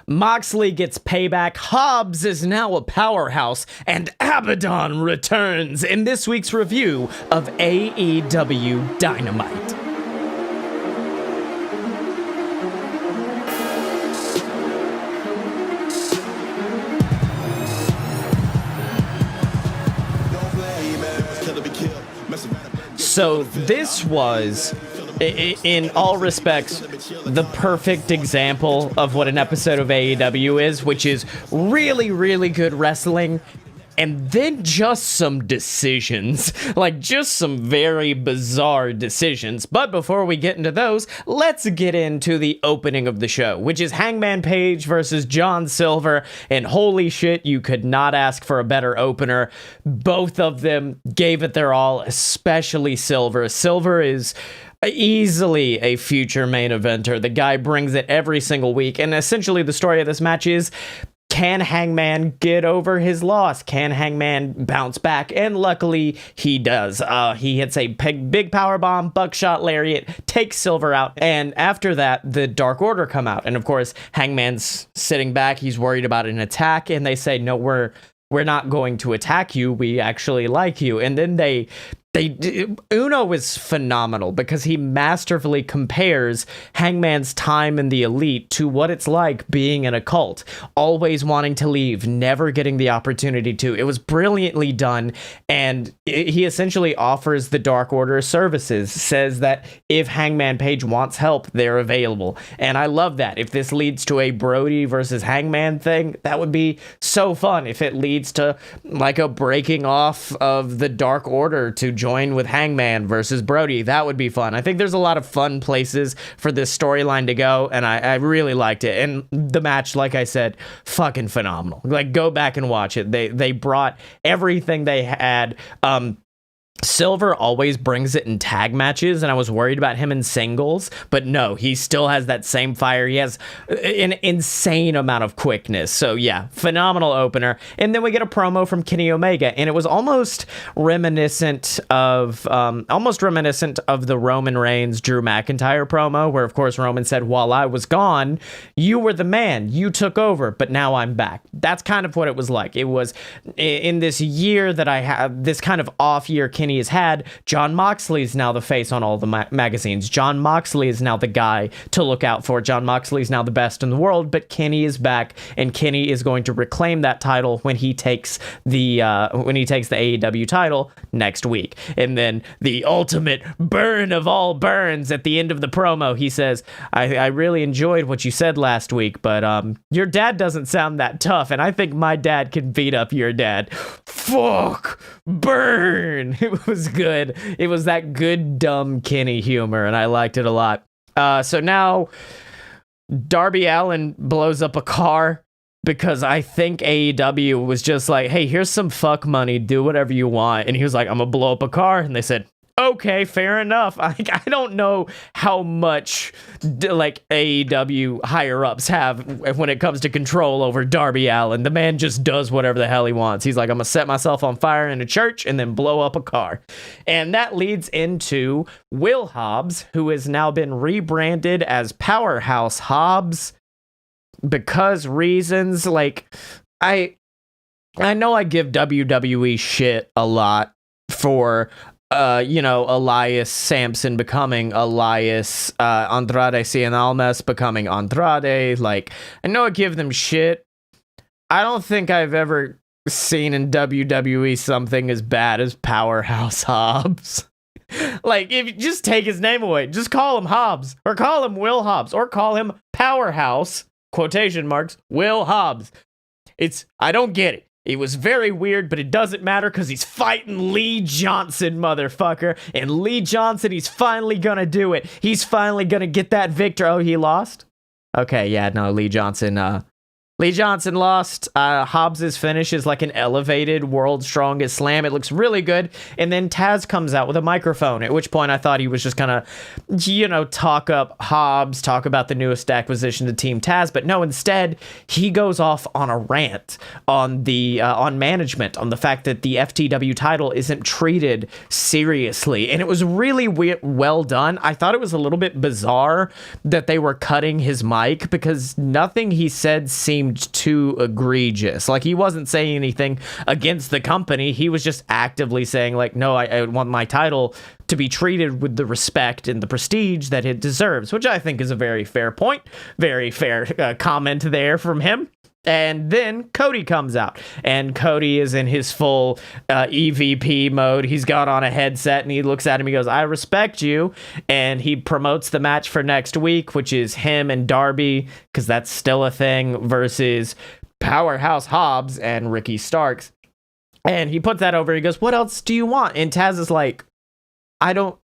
Moxley gets payback, Hobbs is now a powerhouse, and ABADON returns in this week's review of AEW Dynamite. So this was, in all respects, the perfect example of what an episode of AEW is, which is really, really good wrestling, and then just some decisions, like just some very bizarre decisions. But before we get into those, let's get into the opening of the show, which is Hangman Page versus John Silver, and holy shit, you could not ask for a better opener. Both of them gave it their all, especially Silver. Silver is easily a future main eventer. The guy brings it every single week, and essentially the story of this match is, can Hangman get over his loss? Can Hangman bounce back? And luckily, he does. He hits a big powerbomb, buckshot lariat, takes Silver out, and after that, the Dark Order come out. And of course, Hangman's sitting back. He's worried about an attack, and they say, no, we're not going to attack you. We actually like you. And then Uno is phenomenal because he masterfully compares Hangman's time in the Elite to what it's like being in a cult, always wanting to leave, never getting the opportunity to. It was brilliantly done, and he essentially offers the Dark Order services, says that if Hangman Page wants help, they're available. And I love that. If this leads to a Brody versus Hangman thing, that would be so fun. If it leads to like a breaking off of the Dark Order to join with Hangman versus Brody, that would be fun. I think there's a lot of fun places for this storyline to go, and I really liked it. And the match, like I said, fucking phenomenal. Like, go back and watch it. They brought everything they had. Silver always brings it in tag matches, and I was worried about him in singles, but no, he still has that same fire. He has an insane amount of quickness. So yeah, phenomenal opener. And then we get a promo from Kenny Omega, and it was almost reminiscent of the Roman Reigns Drew McIntyre promo, where of course Roman said, while I was gone, you were the man, you took over, but now I'm back. That's kind of what it was like. It was in this year that I have, this kind of off year Kenny has had, John Moxley is now the face on all the magazines. John Moxley is now the guy to look out for. John Moxley is now the best in the world, but Kenny is back, and Kenny is going to reclaim that title when he takes the AEW title next week. And then the ultimate burn of all burns at the end of the promo, he says, I really enjoyed what you said last week, but your dad doesn't sound that tough, and I think my dad can beat up your dad. Fuck, burn. It was good. It was that good, dumb Kenny humor, and I liked it a lot. So now Darby Allin blows up a car because I think AEW was just like, hey, here's some fuck money, do whatever you want. And he was like, I'm gonna blow up a car. And they said, okay, fair enough. I don't know how much like AEW higher ups have when it comes to control over Darby Allin. The man just does whatever the hell he wants. He's like, I'm gonna set myself on fire in a church and then blow up a car. And that leads into Will Hobbs, who has now been rebranded as Powerhouse Hobbs because reasons. Like, I know I give WWE shit a lot for Elias Sampson becoming Elias, Andrade Cien Almas becoming Andrade. Like, I know I give them shit. I don't think I've ever seen in WWE something as bad as Powerhouse Hobbs. Like, if you just take his name away, just call him Hobbs, or call him Will Hobbs, or call him Powerhouse, quotation marks, Will Hobbs. I don't get it. It was very weird, but it doesn't matter because he's fighting Lee Johnson, motherfucker. And Lee Johnson, he's finally gonna do it. He's finally gonna get that victory. Oh, he lost? Okay, yeah, no, Lee Johnson Lee Johnson lost. Hobbs's finish is like an elevated world's strongest slam. It looks really good. And then Taz comes out with a microphone, at which point I thought he was just going to, talk up Hobbs, talk about the newest acquisition to Team Taz. But no, instead, he goes off on a rant on on management, on the fact that the FTW title isn't treated seriously. And it was really well done. I thought it was a little bit bizarre that they were cutting his mic because nothing he said seemed too egregious. Like, he wasn't saying anything against the company. He was just actively saying, like, no, I want my title to be treated with the respect and the prestige that it deserves, which I think is a very fair point. Very fair comment there from him. And then Cody comes out, and Cody is in his full EVP mode. He's got on a headset, and he looks at him. He goes, "I respect you." And he promotes the match for next week, which is him and Darby, because that's still a thing, versus Powerhouse Hobbs and Ricky Starks. And he puts that over. He goes, "What else do you want?" And Taz is like, I don't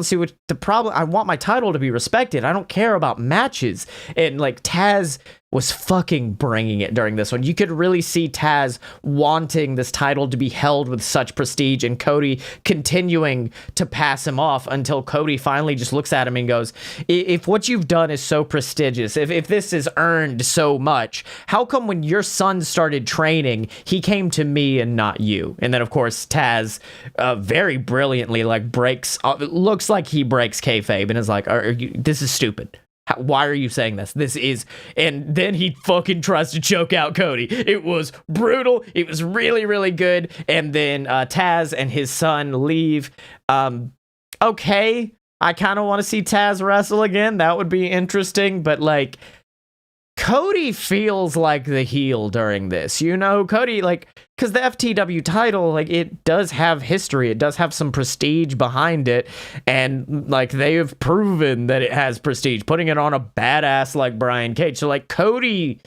see what the problem. I want my title to be respected. I don't care about matches. And like, Taz was fucking bringing it during this one. You could really see Taz wanting this title to be held with such prestige, and Cody continuing to pass him off until Cody finally just looks at him and goes, if what you've done is so prestigious, if this is earned so much, how come when your son started training, he came to me and not you? And then, of course, Taz very brilliantly looks like he breaks kayfabe and is like, this is stupid. Why are you saying this? And then he fucking tries to choke out Cody. It was brutal. It was really, really good. And then Taz and his son leave. Okay, I kind of want to see Taz wrestle again. That would be interesting. But like, Cody feels like the heel during this. Cody, like, because the FTW title, like, it does have history. It does have some prestige behind it. And, like, they have proven that it has prestige, putting it on a badass like Brian Cage. So, like, Cody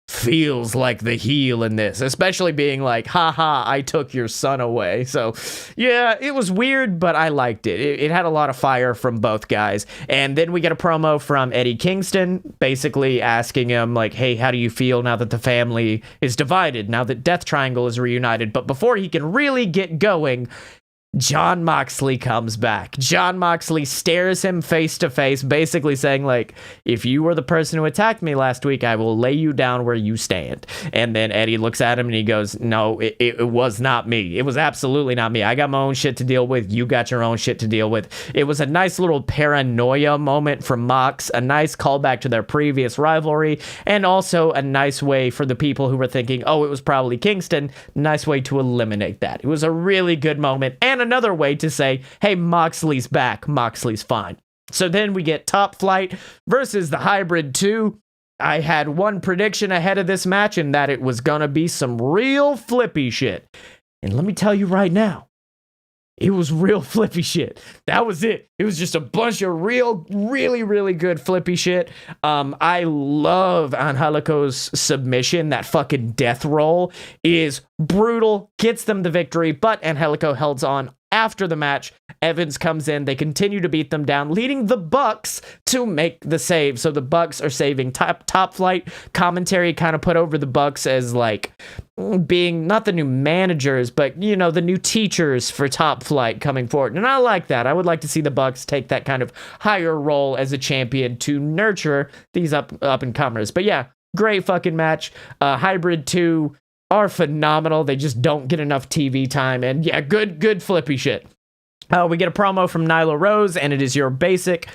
feels like the heel in this, especially being like, haha, I took your son away. So yeah, it was weird, but I liked it. It had a lot of fire from both guys. And then we get a promo from Eddie Kingston, basically asking him like, hey, how do you feel now that the family is divided, now that Death Triangle is reunited? But before he can really get going, Jon Moxley comes back. Jon Moxley stares him face to face, basically saying, like, if you were the person who attacked me last week, I will lay you down where you stand. And then Eddie looks at him and he goes, no, it was not me. It was absolutely not me. I got my own shit to deal with. You got your own shit to deal with. It was a nice little paranoia moment from Mox, a nice callback to their previous rivalry, and also a nice way for the people who were thinking, oh, it was probably Kingston, nice way to eliminate that. It was a really good moment, and another way to say, hey, Moxley's back, Moxley's fine. So then we get Top Flight versus the Hybrid 2. I had one prediction ahead of this match, and that it was gonna be some real flippy shit. And let me tell you right now, it was real flippy shit. That was it. It was just a bunch of real, really, really good flippy shit. I love Angelico's submission. That fucking death roll is brutal, gets them the victory, but Angelico holds on after the match. Evans comes in. They continue to beat them down, leading the Bucks to make the save. So the Bucks are saving Top Flight. Commentary kind of put over the Bucks as like being not the new managers, but, you know, the new teachers for Top Flight coming forward. And I like that. I would like to see the Bucks take that kind of higher role as a champion to nurture these up and comers. But yeah, great fucking match. Hybrid 2 are phenomenal. They just don't get enough TV time. And yeah, good flippy shit. We get a promo from Nyla Rose, and it is your basic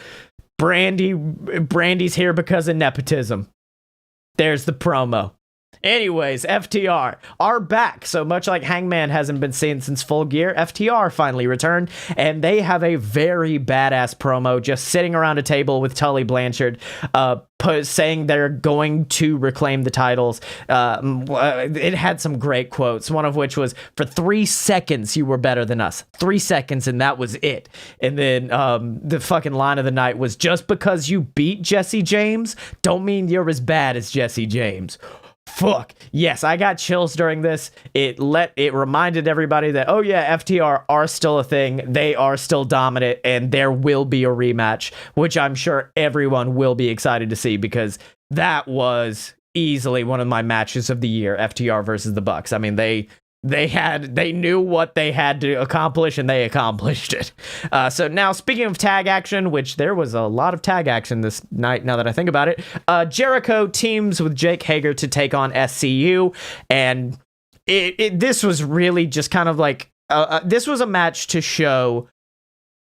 Brandy's here because of nepotism. There's the promo. Anyways, FTR are back. So much like Hangman hasn't been seen since Full Gear, FTR finally returned, and they have a very badass promo just sitting around a table with Tully Blanchard, saying they're going to reclaim the titles. It had some great quotes, one of which was, for 3 seconds you were better than us. 3 seconds, and that was it. And then the fucking line of the night was, just because you beat Jesse James don't mean you're as bad as Jesse James. Fuck. Yes, I got chills during this. It reminded everybody that, oh yeah, FTR are still a thing. They are still dominant, and there will be a rematch, which I'm sure everyone will be excited to see, because that was easily one of my matches of the year, FTR versus the Bucks. I mean, they knew what they had to accomplish, and they accomplished it. So now, speaking of tag action, which there was a lot of tag action this night, now that I think about it, Jericho teams with Jake Hager to take on SCU, and this was really just kind of like, this was a match to show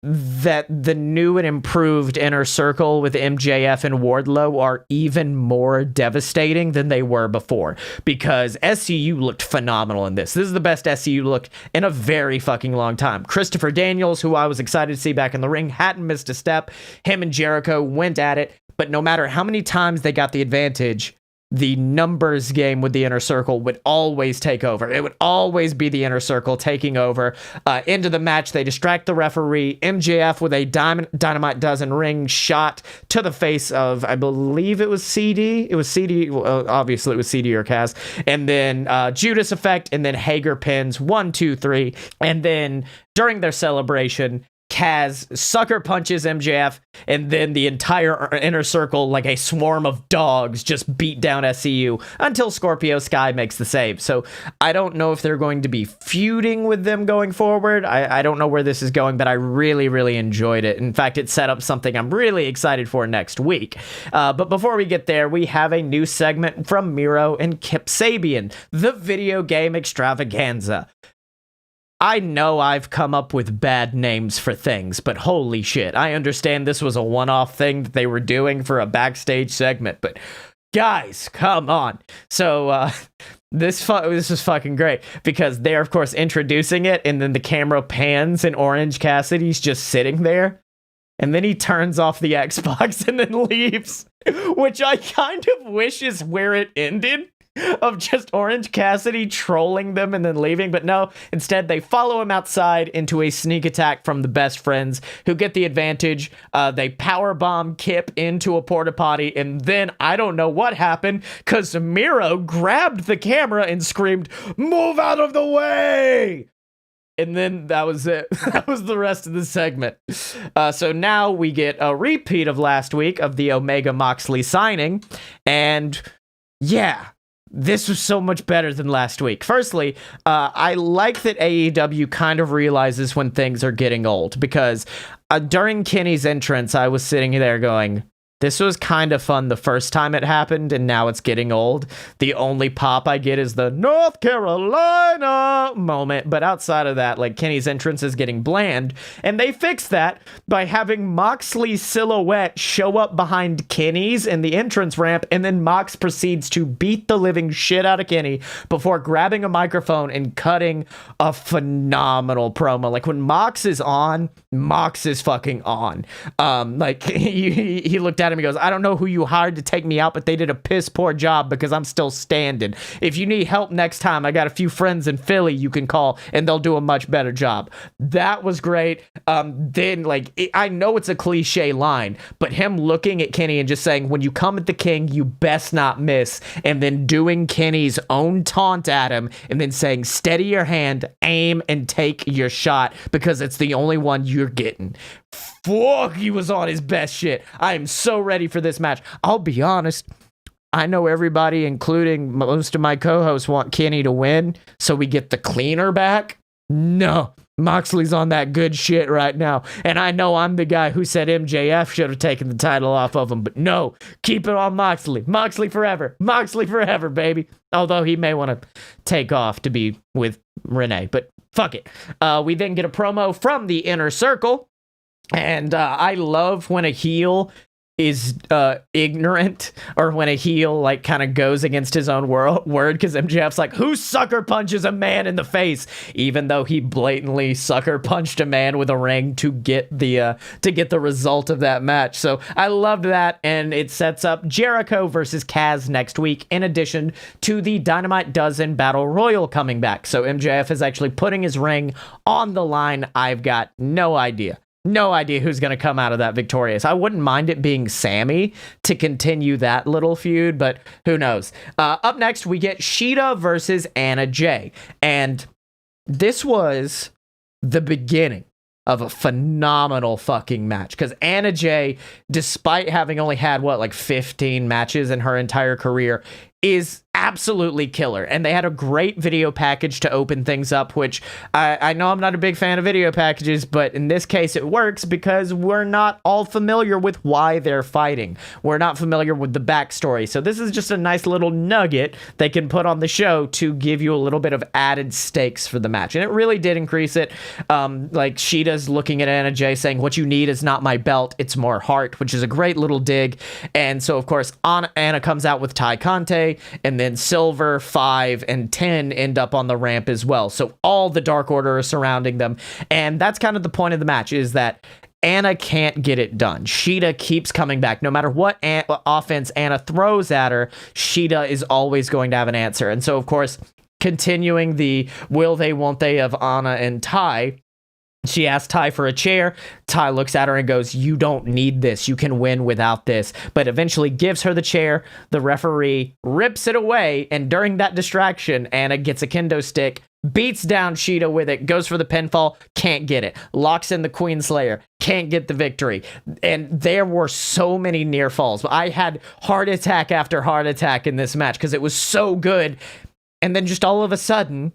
that the new and improved Inner Circle with MJF and Wardlow are even more devastating than they were before, because SCU looked phenomenal in this. This is the best SCU looked in a very fucking long time. Christopher Daniels, who I was excited to see back in the ring, hadn't missed a step. Him and Jericho went at it, but no matter how many times they got the advantage, the numbers game with the Inner Circle would always take over. It would always be the Inner Circle taking over. Into the match, they distract the referee. MJF with a Dynamite Dozen ring shot to the face of, I believe it was CD. It was CD. Well, obviously, it was CD or Kaz. And then Judas Effect, and then Hager pins 1, 2, 3. And then during their celebration, Kaz sucker punches MJF, and then the entire Inner Circle, like a swarm of dogs, just beat down SCU until Scorpio Sky makes the save. So I don't know if they're going to be feuding with them going forward. I don't know where this is going, but I really, really enjoyed it. In fact, it set up something I'm really excited for next week. But before we get there, we have a new segment from Miro and Kip Sabian, the video game extravaganza. I know I've come up with bad names for things, but holy shit, I understand this was a one-off thing that they were doing for a backstage segment, but guys, come on. So this is fucking great, because they're, of course, introducing it, and then the camera pans, and Orange Cassidy's just sitting there, and then he turns off the Xbox and then leaves, which I kind of wish is where it ended, of just Orange Cassidy trolling them and then leaving. But no, instead they follow him outside into a sneak attack from the Best Friends, who get the advantage. They powerbomb Kip into a porta potty, and then I don't know what happened, because Miro grabbed the camera and screamed, "Move out of the way!" And then that was it. That was the rest of the segment. So now we get a repeat of last week of the Omega Moxley signing, and yeah, this was so much better than last week. Firstly, I like that AEW kind of realizes when things are getting old, because during Kenny's entrance, I was sitting there going, this was kind of fun the first time it happened, and now it's getting old. The only pop I get is the North Carolina moment, but outside of that, like, Kenny's entrance is getting bland, and they fixed that by having Moxley's silhouette show up behind Kenny's in the entrance ramp, and then Mox proceeds to beat the living shit out of Kenny before grabbing a microphone and cutting a phenomenal promo. Like, when Mox is on, Mox is fucking on. Like, he looked at him, he goes, "I don't know who you hired to take me out, but they did a piss poor job because I'm still standing. If you need help next time, I got a few friends in Philly you can call, and they'll do a much better job." That was great. Then, like, I know it's a cliche line, but him looking at Kenny and just saying, "When you come at the king, you best not miss," and then doing Kenny's own taunt at him, and then saying, "Steady your hand, aim, and take your shot, because it's the only one you're getting." Fuck, he was on his best shit. I am so ready for this match. I'll be honest, I know everybody, including most of my co-hosts, want Kenny to win, so we get the cleaner back. No, Moxley's on that good shit right now, and I know I'm the guy who said MJF should have taken the title off of him, but no, keep it on Moxley. Moxley forever. Moxley forever, baby. Although he may want to take off to be with Renee, but fuck it. We then get a promo from the Inner Circle. And I love when a heel is ignorant, or when a heel, like, kind of goes against his own word, because MJF's like, who sucker punches a man in the face, even though he blatantly sucker punched a man with a ring to get the result of that match. So I loved that, and it sets up Jericho versus Kaz next week, in addition to the Dynamite Dozen Battle Royal coming back. So MJF is actually putting his ring on the line. I've got no idea who's going to come out of that victorious. I wouldn't mind it being Sammy to continue that little feud, but who knows. Up next, we get Shida versus Anna Jay. And this was the beginning of a phenomenal fucking match, because Anna Jay, despite having only had, 15 matches in her entire career, is absolutely killer. And they had a great video package to open things up, which I know I'm not a big fan of video packages, but in this case it works because we're not all familiar with why they're fighting. We're not familiar with the backstory. So this is just a nice little nugget they can put on the show to give you a little bit of added stakes for the match. And it really did increase it. Like Shida's looking at Anna Jay saying, what you need is not my belt, it's more heart, which is a great little dig. And so of course Anna comes out with Ty Conte, and then Silver, 5, and 10 end up on the ramp as well. So all the Dark Order are surrounding them. And that's kind of the point of the match, is that Anna can't get it done. Shida keeps coming back. No matter what offense Anna throws at her, Shida is always going to have an answer. And so, of course, continuing the will they, won't they of Anna and Ty, she asks Ty for a chair. Ty looks at her and goes, you don't need this. You can win without this. But eventually gives her the chair. The referee rips it away. And during that distraction, Anna gets a kendo stick, beats down Shida with it, goes for the pinfall, can't get it. Locks in the Queen Slayer, can't get the victory. And there were so many near falls. I had heart attack after heart attack in this match because it was so good. And then just all of a sudden,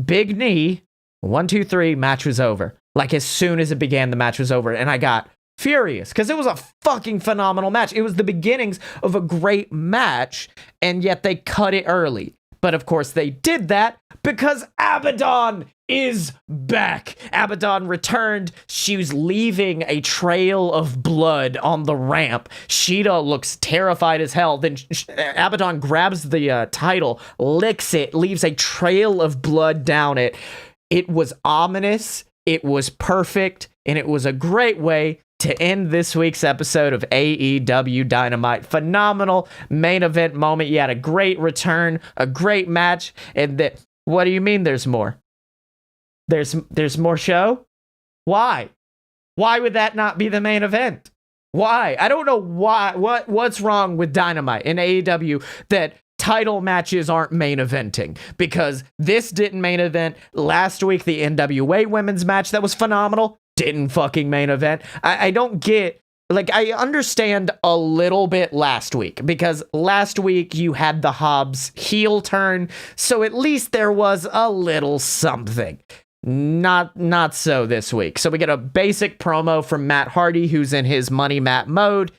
big knee, 1, 2, 3, match was over. Like as soon as it began, the match was over. And I got furious because it was a fucking phenomenal match. It was the beginnings of a great match, and yet they cut it early. But of course they did that because ABADON is back. ABADON returned. She was leaving a trail of blood on the ramp. Shida looks terrified as hell. Then ABADON grabs the title, licks it, leaves a trail of blood down it. It was ominous, it was perfect, and it was a great way to end this week's episode of AEW Dynamite. Phenomenal main event moment. You had a great return, a great match, and what do you mean there's more? There's more show? Why? Why would that not be the main event? Why? I don't know why. What's wrong with Dynamite in AEW that title matches aren't main eventing? Because this didn't main event. Last week, the NWA women's match that was phenomenal didn't fucking main event. I don't get, like, I understand a little bit last week, because last week you had the Hobbs heel turn, so at least there was a little something. Not so this week. So we get a basic promo from Matt Hardy, who's in his Money Matt mode.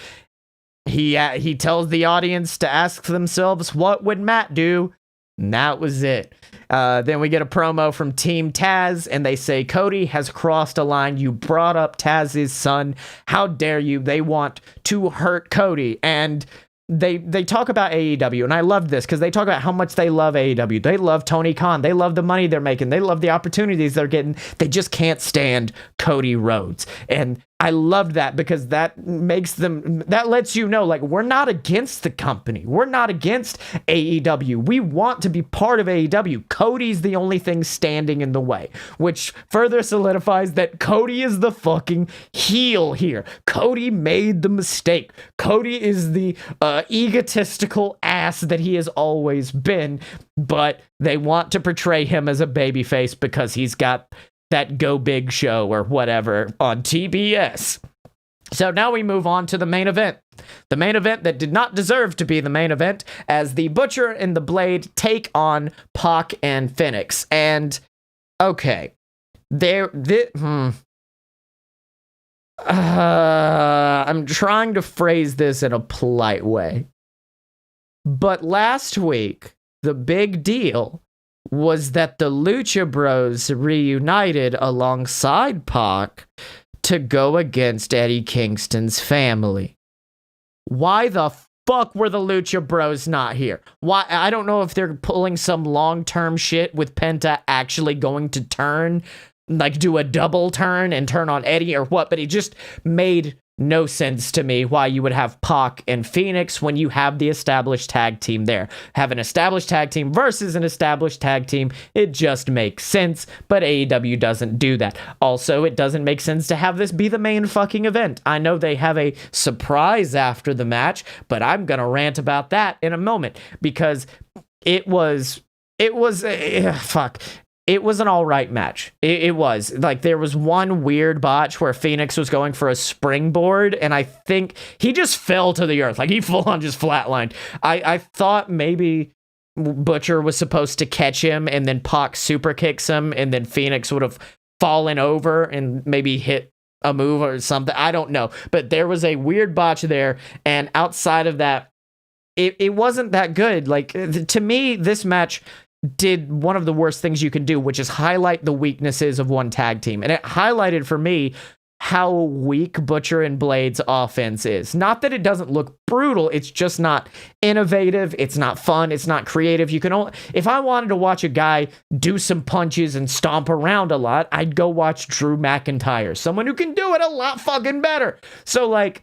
He tells the audience to ask themselves, what would Matt do? And that was it. Then we get a promo from Team Taz, and they say, Cody has crossed a line. You brought up Taz's son. How dare you? They want to hurt Cody. And they talk about AEW, and I love this because they talk about how much they love AEW. They love Tony Khan. They love the money they're making. They love the opportunities they're getting. They just can't stand Cody Rhodes. And I loved that because that lets you know, like, we're not against the company. We're not against AEW. We want to be part of AEW. Cody's the only thing standing in the way, which further solidifies that Cody is the fucking heel here. Cody made the mistake. Cody is the egotistical ass that he has always been, but they want to portray him as a babyface because he's got that Go Big show or whatever on TBS. So now we move on to the main event. The main event that did not deserve to be the main event, as the Butcher and the Blade take on Pac and Phoenix. And, okay. I'm trying to phrase this in a polite way. But last week, the big deal was that the Lucha Bros reunited alongside Pac to go against Eddie Kingston's family. Why the fuck were the Lucha Bros not here? Why? I don't know if they're pulling some long-term shit with Penta actually going to turn, like do a double turn and turn on Eddie or what, but it just made no sense to me why you would have Pac and Phoenix when you have the established tag team there. Have an established tag team versus an established tag team. It just makes sense, but AEW doesn't do that. Also, it doesn't make sense to have this be the main fucking event. I know they have a surprise after the match, but I'm gonna rant about that in a moment because it was fuck. it was an all right match. It was. Like, there was one weird botch where Phoenix was going for a springboard, and I think he just fell to the earth. Like, he full on just flatlined. I thought maybe Butcher was supposed to catch him, and then Pac super kicks him, and then Phoenix would have fallen over and maybe hit a move or something. I don't know. But there was a weird botch there, and outside of that, it wasn't that good. Like, to me, this match did one of the worst things you can do, which is highlight the weaknesses of one tag team. And it highlighted for me how weak Butcher and Blade's offense is. Not that it doesn't look brutal, it's just not innovative, it's not fun, it's not creative. You can only, if I wanted to watch a guy do some punches and stomp around a lot, I'd go watch Drew McIntyre, someone who can do it a lot fucking better. So, like,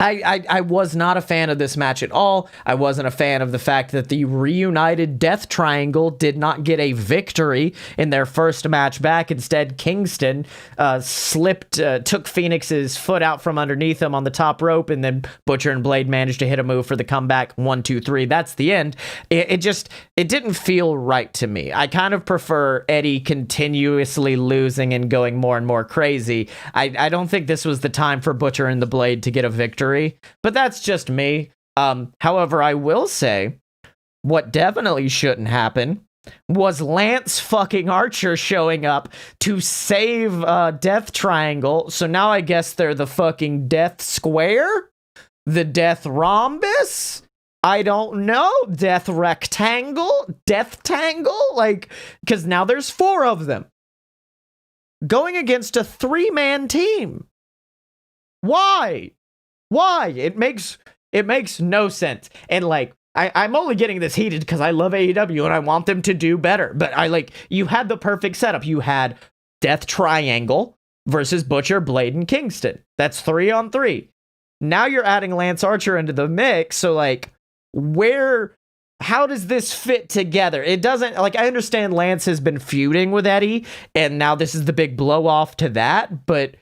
I was not a fan of this match at all. I wasn't a fan of the fact that the reunited Death Triangle did not get a victory in their first match back. Instead, Kingston took Phoenix's foot out from underneath him on the top rope, and then Butcher and Blade managed to hit a move for the comeback. 1, 2, 3. That's the end. It didn't feel right to me. I kind of prefer Eddie continuously losing and going more and more crazy. I don't think this was the time for Butcher and the Blade to get a victory. But that's just me. However, I will say what definitely shouldn't happen was Lance fucking Archer showing up to save Death Triangle. So now I guess they're the fucking Death Square? The Death Rhombus? I don't know. Death Rectangle? Death Tangle? Like, because now there's 4 of them going against a 3-man team. Why? It makes no sense. And, like, I'm only getting this heated because I love AEW and I want them to do better. But you had the perfect setup. You had Death Triangle versus Butcher, Blade, and Kingston. That's 3-on-3. Now you're adding Lance Archer into the mix. So, like, how does this fit together? It doesn't, like, I understand Lance has been feuding with Eddie, and now this is the big blow off to that, but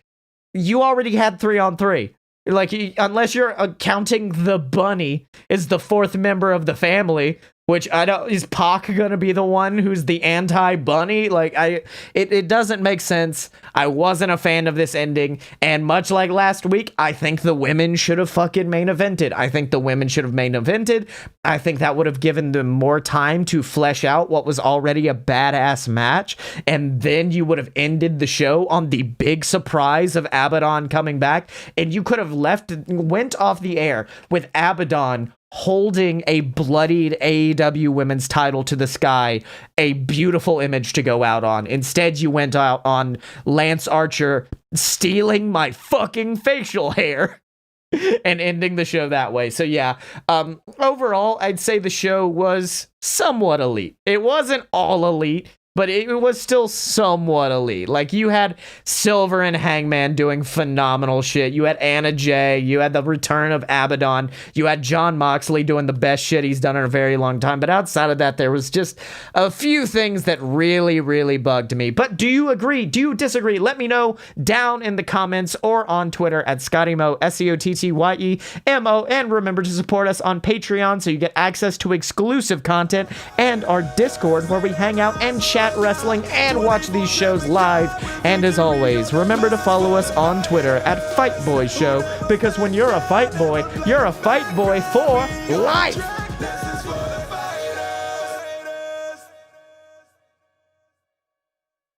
you already had 3-on-3. Like, unless you're counting the bunny as the 4th member of the family, which I don't, is Pac gonna be the one who's the anti-bunny? Like, it doesn't make sense. I wasn't a fan of this ending, and much like last week, I think the women should have fucking main evented. I think that would have given them more time to flesh out what was already a badass match, and then you would have ended the show on the big surprise of Abaddon coming back, and you could have went off the air with Abaddon holding a bloodied AEW women's title to the sky, a beautiful image to go out on. Instead, you went out on Lance Archer stealing my fucking facial hair and ending the show that way. So yeah, overall, I'd say the show was somewhat elite. It wasn't all elite, but it was still somewhat elite. Like, you had Silver and Hangman doing phenomenal shit. You had Anna Jay. You had the return of Abaddon. You had Jon Moxley doing the best shit he's done in a very long time. But outside of that, there was just a few things that really, really bugged me. But do you agree? Do you disagree? Let me know down in the comments or on Twitter at Scottye Moore, SCOTTYEMO. And remember to support us on Patreon so you get access to exclusive content and our Discord where we hang out and chat wrestling and watch these shows live. And as always, remember to follow us on Twitter at Fight Boy Show, because when you're a fight boy for life.